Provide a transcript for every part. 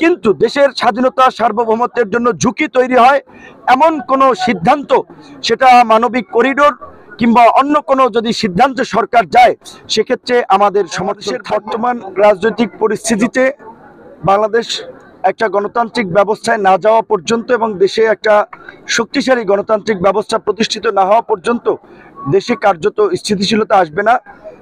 কিন্তু দেশের স্বাধীনতা সার্বভৌমত্বের জন্য ঝুঁকি তৈরি হয় এমন কোনো সিদ্ধান্ত, সেটা মানবিক করিডোর কিংবা অন্য কোনো যদি সিদ্ধান্ত সরকার যায়, সেক্ষেত্রে আমাদের সমর্থনের বর্তমান রাজনৈতিক পরিস্থিতিতে বাংলাদেশ একটা গণতান্ত্রিক ব্যবস্থায় না যাওয়া পর্যন্ত এবং দেশে একটা শক্তিশালী গণতান্ত্রিক ব্যবস্থা প্রতিষ্ঠিত না হওয়া পর্যন্ত দেশে কার্যত স্থিতিশীলতা আসবে না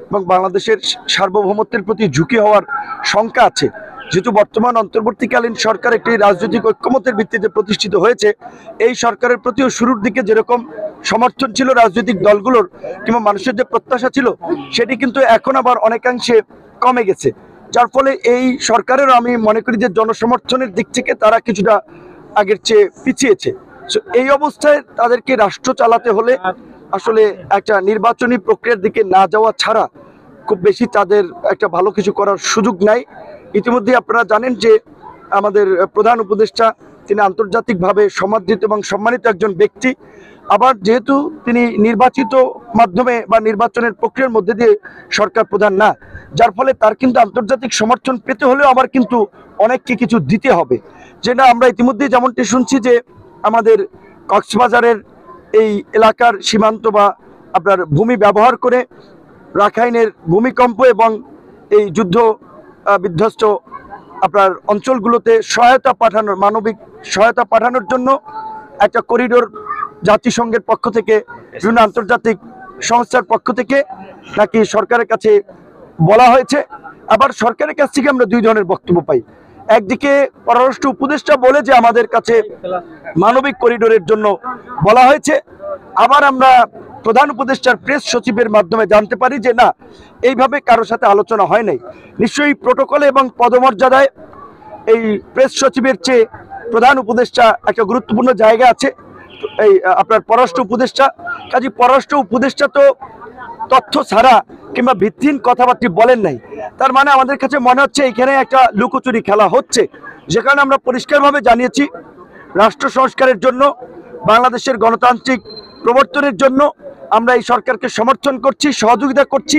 এবং বাংলাদেশের সার্বভৌমত্বের প্রতি ঝুঁকি হওয়ার শঙ্কা আছে। যেহেতু বর্তমান অন্তর্বর্তীকালীন সরকার একটি রাজনৈতিক ঐক্যমতের ভিত্তিতে প্রতিষ্ঠিত হয়েছে, এই সরকারের প্রতিও শুরুর দিকে যেরকম সমর্থন ছিল রাজনৈতিক দলগুলোর কিংবা মানুষের যে প্রত্যাশা ছিল, সেটি কিন্তু এখন আবার অনেকাংশে কমে গেছে। যার ফলে এই সরকারেরও আমি মনে করি যে জনসমর্থনের দিক থেকে তারা কিছুটা আগের চেয়ে পিছিয়েছে। এই অবস্থায় তাদেরকে রাষ্ট্র চালাতে হলে আসলে একটা নির্বাচনী প্রক্রিয়ার দিকে না যাওয়া ছাড়া খুব বেশি তাদের একটা ভালো কিছু করার সুযোগ নাই। ইতিমধ্যে আপনারা জানেন যে আমাদের প্রধান উপদেষ্টা তিনি আন্তর্জাতিকভাবে সমাদৃত এবং সম্মানিত একজন ব্যক্তি। আবার যেহেতু তিনি নির্বাচিত মাধ্যমে বা নির্বাচনের প্রক্রিয়ার মধ্যে দিয়ে সরকার প্রধান না, যার ফলে তার কিন্তু আন্তর্জাতিক সমর্থন পেতে হলেও আবার কিন্তু অনেককে কিছু দিতে হবে। যেটা আমরা ইতিমধ্যে যেমনটি শুনছি যে আমাদের কক্সবাজারের এই এলাকার সীমান্ত বা আপনার ভূমি ব্যবহার করে রাখাইনের ভূমিকম্প এবং এই যুদ্ধ বিধ্বস্ত আপনার অঞ্চলগুলোতে সহায়তা পাঠানোর, মানবিক সহায়তা পাঠানোর জন্য একটা করিডোর জাতিসংঘের পক্ষ থেকে, বিভিন্ন আন্তর্জাতিক সংস্থার পক্ষ থেকে নাকি সরকারের কাছে বলা হয়েছে। আবার সরকারের কাছ থেকে আমরা দুই ধরনের বক্তব্য পাই। একদিকে পররাষ্ট্র উপদেষ্টা বলে যে আমাদের কাছে মানবিক করিডোরের জন্য বলা হয়েছে, আবার আমরা প্রধান উপদেষ্টার প্রেস সচিবের মাধ্যমে জানতে পারি যে না, এইভাবে কারোর সাথে আলোচনা হয় নাই। নিশ্চয়ই প্রোটোকলে এবং পদমর্যাদায় এই প্রেস সচিবের চেয়ে প্রধান উপদেষ্টা একটা গুরুত্বপূর্ণ জায়গা আছে এই আপনার পররাষ্ট্র উপদেষ্টা। কাজে পররাষ্ট্র উপদেষ্টা তো তথ্য ছাড়া কিংবা ভিত্তিহীন কথাবার্তা বলেন নাই। তার মানে আমাদের কাছে মনে হচ্ছে এখানে একটা লুকোচুরি খেলা হচ্ছে, যেখানে আমরা পরিষ্কারভাবে জানিয়েছি রাষ্ট্র সংস্কারের জন্য, বাংলাদেশের গণতান্ত্রিক প্রবর্তনের জন্য আমরা এই সরকারকে সমর্থন করছি, সহযোগিতা করছি।